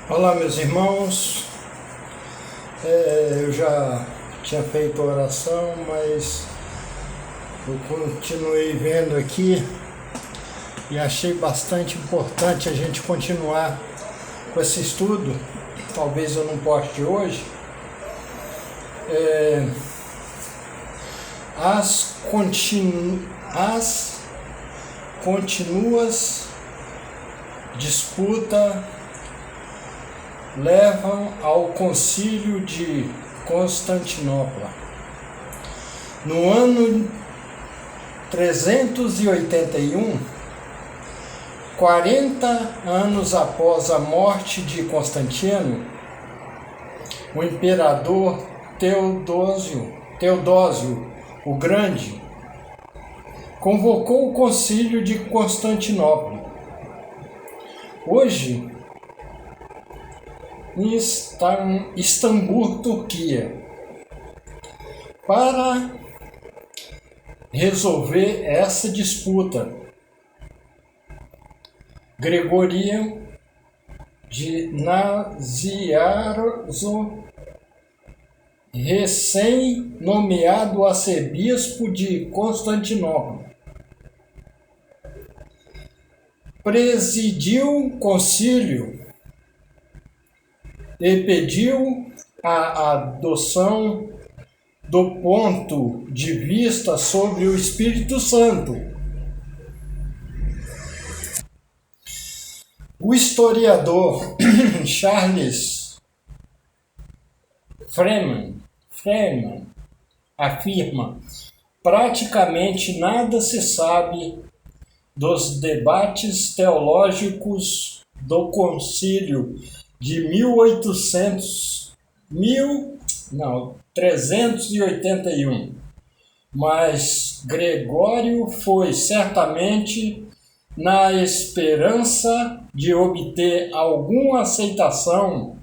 Olá, meus irmãos. Eu já tinha feito a oração, mas eu continuei vendo aqui e achei bastante importante a gente continuar com esse estudo. Talvez eu não poste hoje. As contínuas disputas levam ao Concílio de Constantinopla. No ano 381, 40 anos após a morte de Constantino, o imperador Teodósio o Grande convocou o Concílio de Constantinopla. Hoje, em Istambul, Turquia, para resolver essa disputa. Gregoriano de Nazianzo, recém-nomeado arcebispo de Constantinopla, presidiu o concílio e pediu a adoção do ponto de vista sobre o Espírito Santo. O historiador Charles Freeman afirma: praticamente nada se sabe dos debates teológicos do concílio de 381, mas Gregório foi certamente na esperança de obter alguma aceitação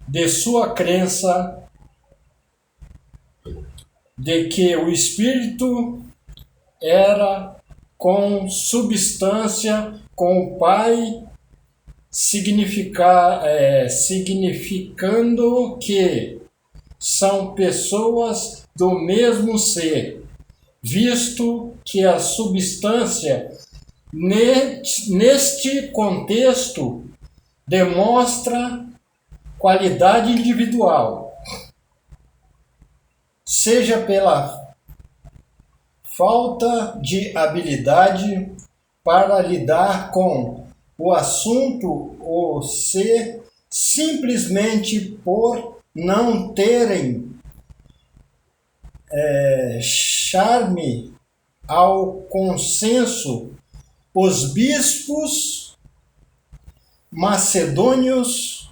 de sua crença de que o Espírito era consubstância com o Pai, significando que são pessoas do mesmo ser, visto que a substância, neste contexto, demonstra qualidade individual, seja pela falta de habilidade para lidar com o assunto ou ser simplesmente por não terem charme ao consenso. Os bispos macedônios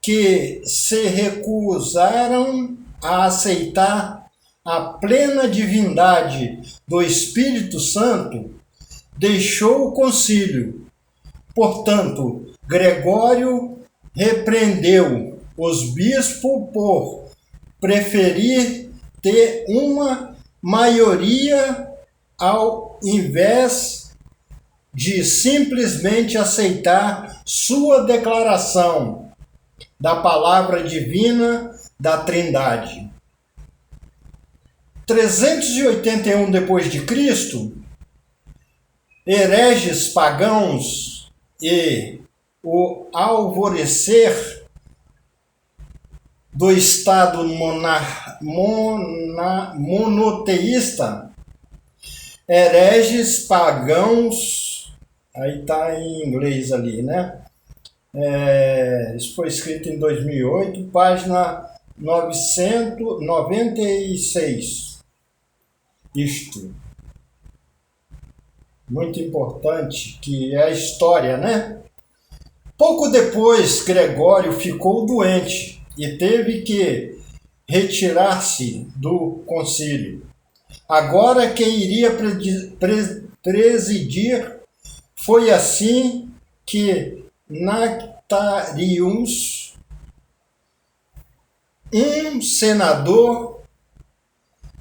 que se recusaram a aceitar a plena divindade do Espírito Santo deixou o concílio. Portanto, Gregório repreendeu os bispos por preferir ter uma maioria ao invés de simplesmente aceitar sua declaração da palavra divina da Trindade. 381 depois de Cristo, hereges pagãos e o alvorecer do Estado monoteísta, hereges pagãos, aí está em inglês ali, né? Isso foi escrito em 2008, página 996. Isto. Muito importante, que é a história, né? Pouco depois, Gregório ficou doente e teve que retirar-se do concílio. Agora quem iria presidir foi assim que Nectarius, um senador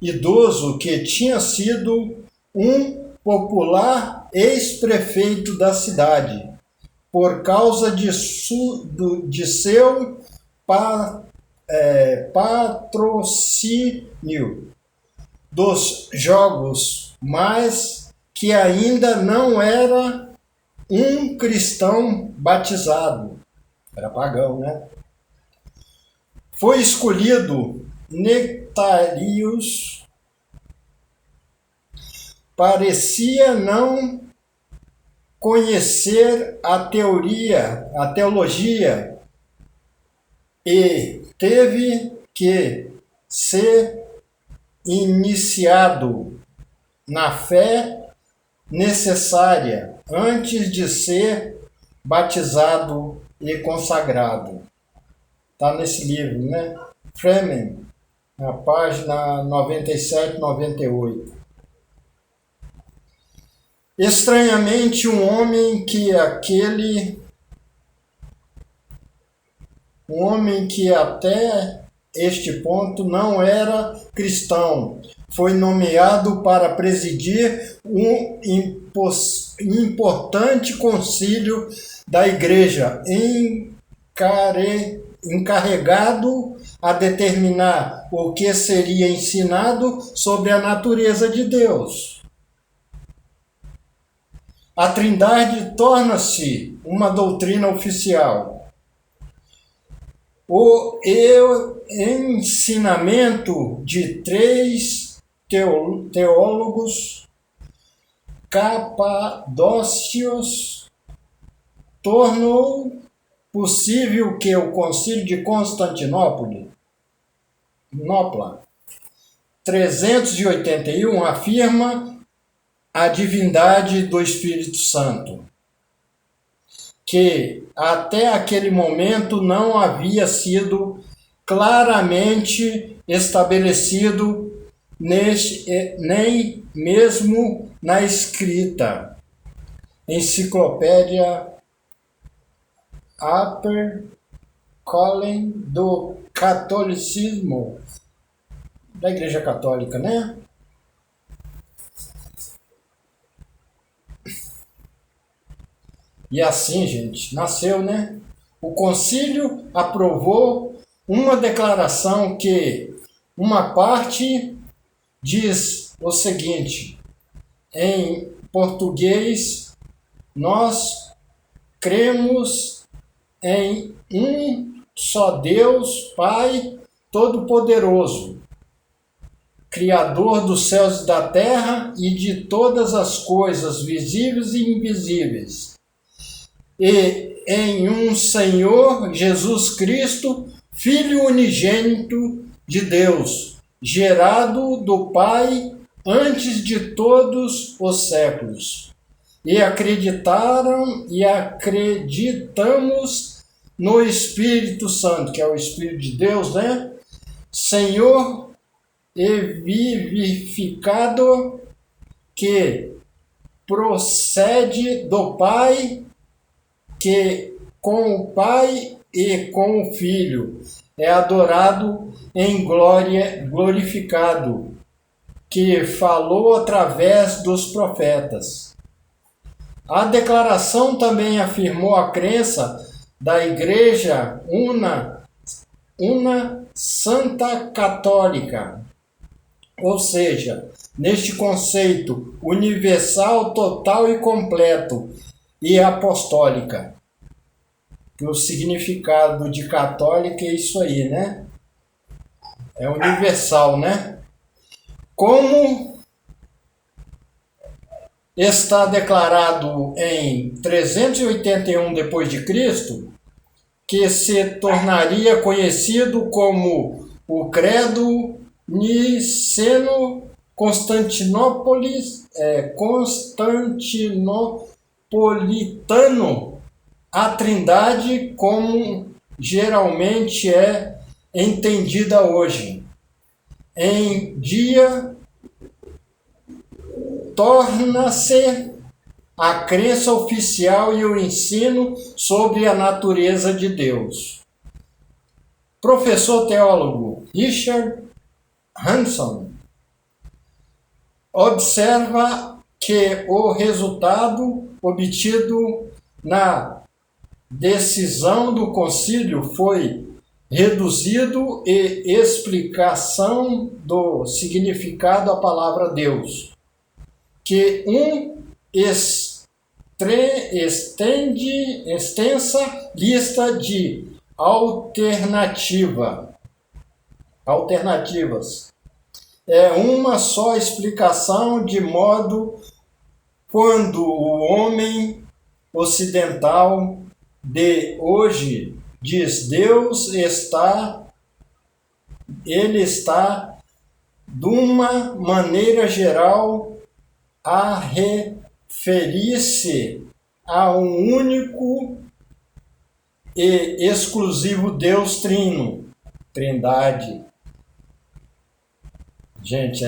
idoso que tinha sido um popular ex-prefeito da cidade, por causa de seu patrocínio dos jogos, mas que ainda não era um cristão batizado. Era pagão, né? Foi escolhido Nectarius. Parecia não conhecer a teologia, e teve que ser iniciado na fé necessária antes de ser batizado e consagrado. Está nesse livro, né? Freeman, na página 97, 98. Estranhamente, um homem que até este ponto não era cristão, foi nomeado para presidir um importante concílio da igreja, encarregado a determinar o que seria ensinado sobre a natureza de Deus. A Trindade torna-se uma doutrina oficial. O ensinamento de 3 teólogos capadócios tornou possível que o Concílio de Constantinopla, 381, afirma a divindade do Espírito Santo, que até aquele momento não havia sido claramente estabelecido nem mesmo na escrita. Enciclopédia HarperCollins do Catolicismo, da Igreja Católica, né? E assim, gente, nasceu, né? O concílio aprovou uma declaração que uma parte diz o seguinte, em português: nós cremos em um só Deus, Pai Todo-Poderoso, Criador dos céus e da terra e de todas as coisas visíveis e invisíveis, e em um Senhor Jesus Cristo, Filho unigênito de Deus, gerado do Pai antes de todos os séculos. E acreditamos no Espírito Santo, que é o Espírito de Deus, né? Senhor e vivificado, que procede do Pai, que com o Pai e com o Filho é adorado em glória, glorificado, que falou através dos profetas. A declaração também afirmou a crença da Igreja una Santa Católica, ou seja, neste conceito universal, total e completo, e apostólica. O significado de católica é isso aí, né? É universal, né? Como está declarado em 381 d.C., que se tornaria conhecido como o Credo Niceno-Constantinopolitano, a Trindade como geralmente é entendida hoje. Em dia, torna-se a crença oficial e o ensino sobre a natureza de Deus. Professor teólogo Richard Hanson observa que o resultado obtido na decisão do concílio foi reduzido e explicação do significado da palavra Deus, que extensa lista de alternativas. É uma só explicação, de modo quando o homem ocidental de hoje diz Deus ele está, de uma maneira geral, a referir-se a um único e exclusivo Deus Trino, Trindade. Gente,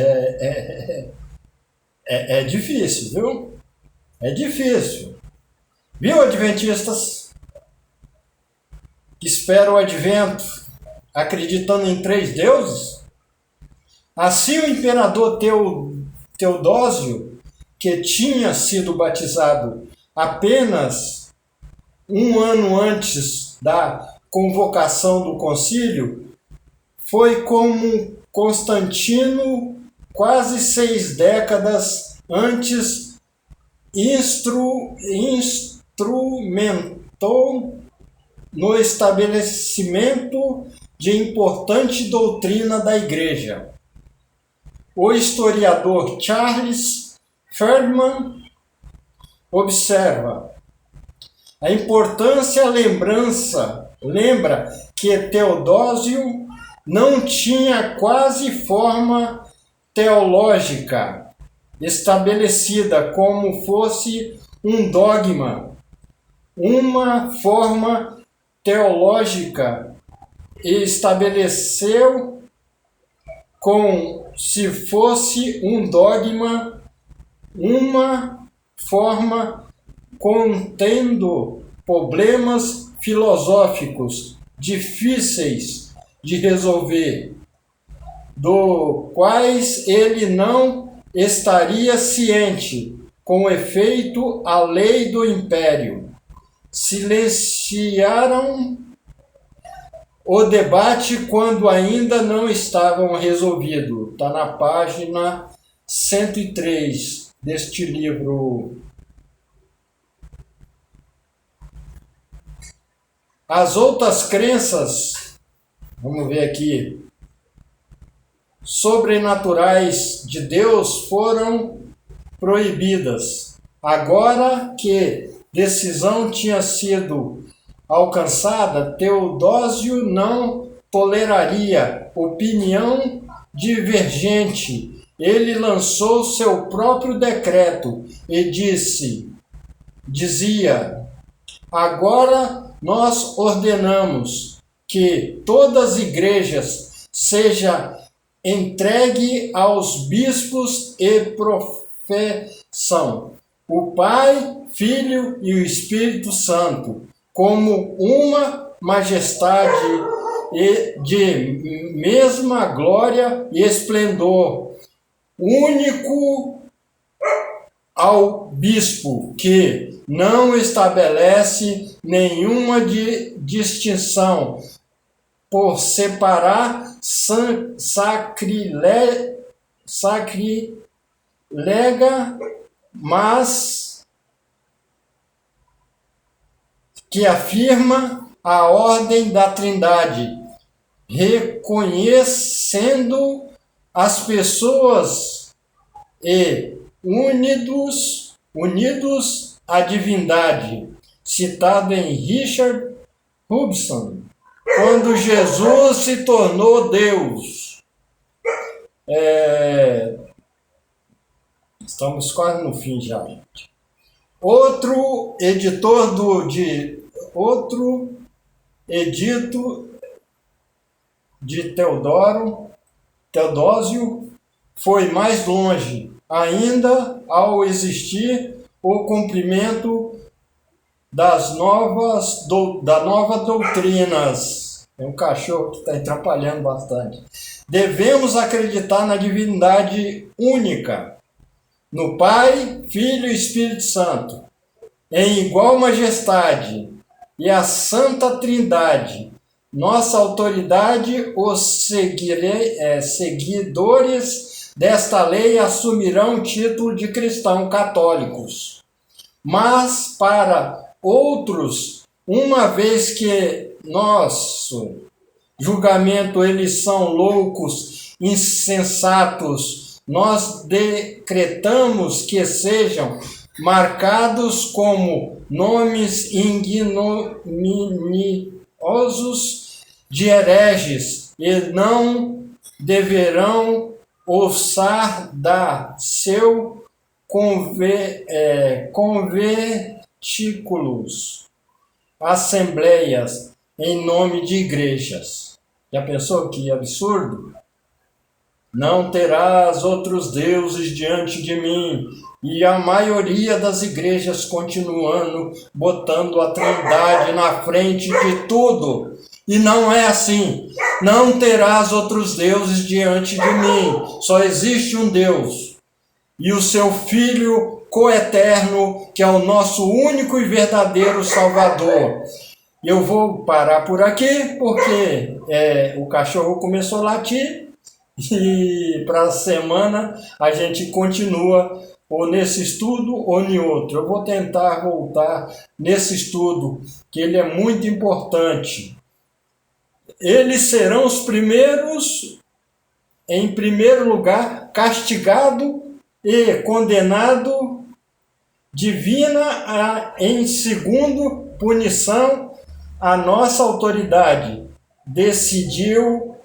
é difícil, viu? É difícil. Viu, adventistas? Que esperam o advento acreditando em 3 deuses? Assim, o imperador Teodósio, que tinha sido batizado apenas um ano antes da convocação do concílio, foi como Constantino, quase 6 décadas antes, instrumentou no estabelecimento de importante doutrina da Igreja. O historiador Charles Ferdman observa: a importância lembra que Teodósio não tinha quase forma teológica estabelecida como fosse um dogma, uma forma teológica estabeleceu como se fosse um dogma, uma forma contendo problemas filosóficos difíceis de resolver, do quais ele não estaria ciente. Com efeito, a lei do império silenciaram o debate quando ainda não estavam resolvidos. Está na página 103 deste livro. As outras crenças, vamos ver aqui, sobrenaturais de Deus foram proibidas. Agora que decisão tinha sido alcançada, Teodósio não toleraria opinião divergente. Ele lançou seu próprio decreto e dizia: agora nós ordenamos que todas as igrejas sejam entregue aos bispos e professam o Pai, Filho e o Espírito Santo como uma majestade e de mesma glória e esplendor, único ao bispo, que não estabelece nenhuma distinção por separar sacrilega, mas que afirma a ordem da Trindade, reconhecendo as pessoas e unidos à divindade, citado em Richard Hobson, quando Jesus se tornou Deus. Estamos quase no fim já, gente. Outro edito de Teodósio foi mais longe, ainda ao existir o cumprimento da nova doutrinas. Tem um cachorro que está atrapalhando bastante. Devemos acreditar na divindade única, no Pai, Filho e Espírito Santo, em igual majestade e a Santa Trindade. Nossa autoridade, os seguidores desta lei assumirão o título de cristãos católicos. Mas para outros, uma vez que nosso julgamento eles são loucos, insensatos, nós decretamos que sejam marcados como nomes ignominiosos de hereges e não deverão ousar dar seu conventículos, assembleias em nome de igrejas. Já pensou que absurdo? Não terás outros deuses diante de mim. E a maioria das igrejas continuando botando a Trindade na frente de tudo. E não é assim. Não terás outros deuses diante de mim. Só existe um Deus. E o seu Filho coeterno, que é o nosso único e verdadeiro Salvador. Eu vou parar por aqui, porque o cachorro começou a latir. E para a semana a gente continua ou nesse estudo ou em outro. Eu vou tentar voltar nesse estudo, que ele é muito importante. Eles serão os primeiros, em primeiro lugar, castigado e condenado divina, em segundo, punição. A nossa autoridade decidiu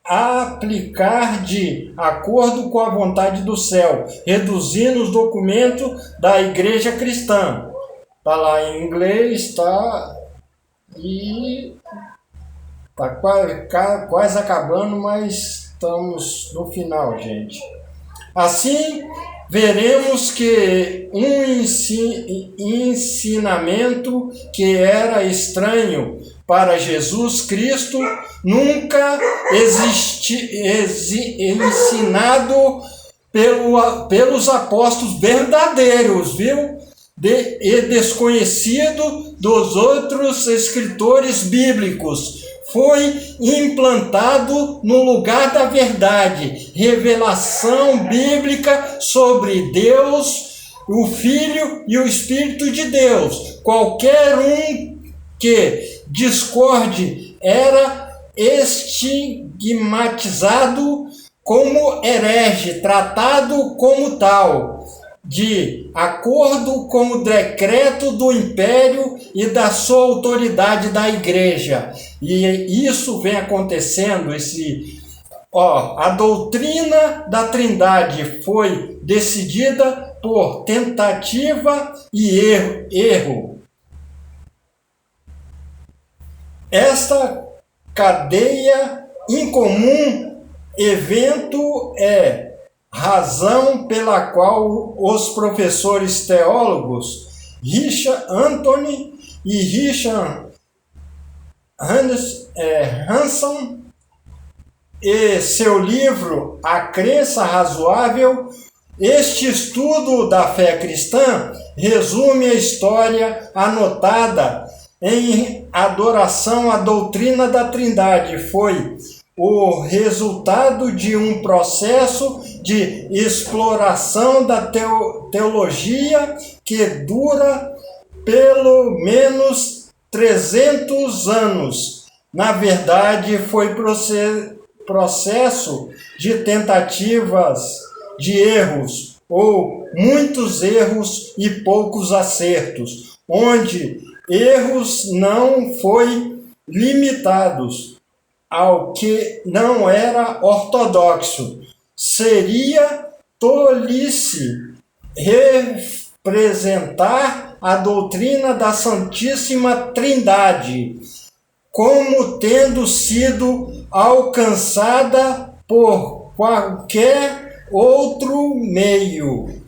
aplicar de acordo com a vontade do céu, reduzindo os documentos da igreja cristã. Está lá em inglês, tá? E está quase acabando, mas estamos no final, gente. Assim, veremos que um ensinamento que era estranho para Jesus Cristo nunca ensinado pelos apóstolos verdadeiros, viu? E desconhecido dos outros escritores bíblicos. Foi implantado no lugar da verdade, revelação bíblica sobre Deus, o Filho e o Espírito de Deus. Qualquer um que discorde era estigmatizado como herege, tratado como tal, de acordo com o decreto do império e da sua autoridade da igreja. E isso vem acontecendo, a doutrina da Trindade foi decidida por tentativa e erro. Esta cadeia incomum evento é razão pela qual os professores teólogos Richard Anthony e Richard Hanson, e seu livro A Crença Razoável, este estudo da fé cristã resume a história anotada em adoração à doutrina da Trindade. Foi o resultado de um processo de exploração da teologia que dura pelo menos 300 anos. Na verdade, foi processo de tentativas, de erros, ou muitos erros e poucos acertos, onde erros não foi limitados ao que não era ortodoxo. Seria tolice representar a doutrina da Santíssima Trindade como tendo sido alcançada por qualquer outro meio.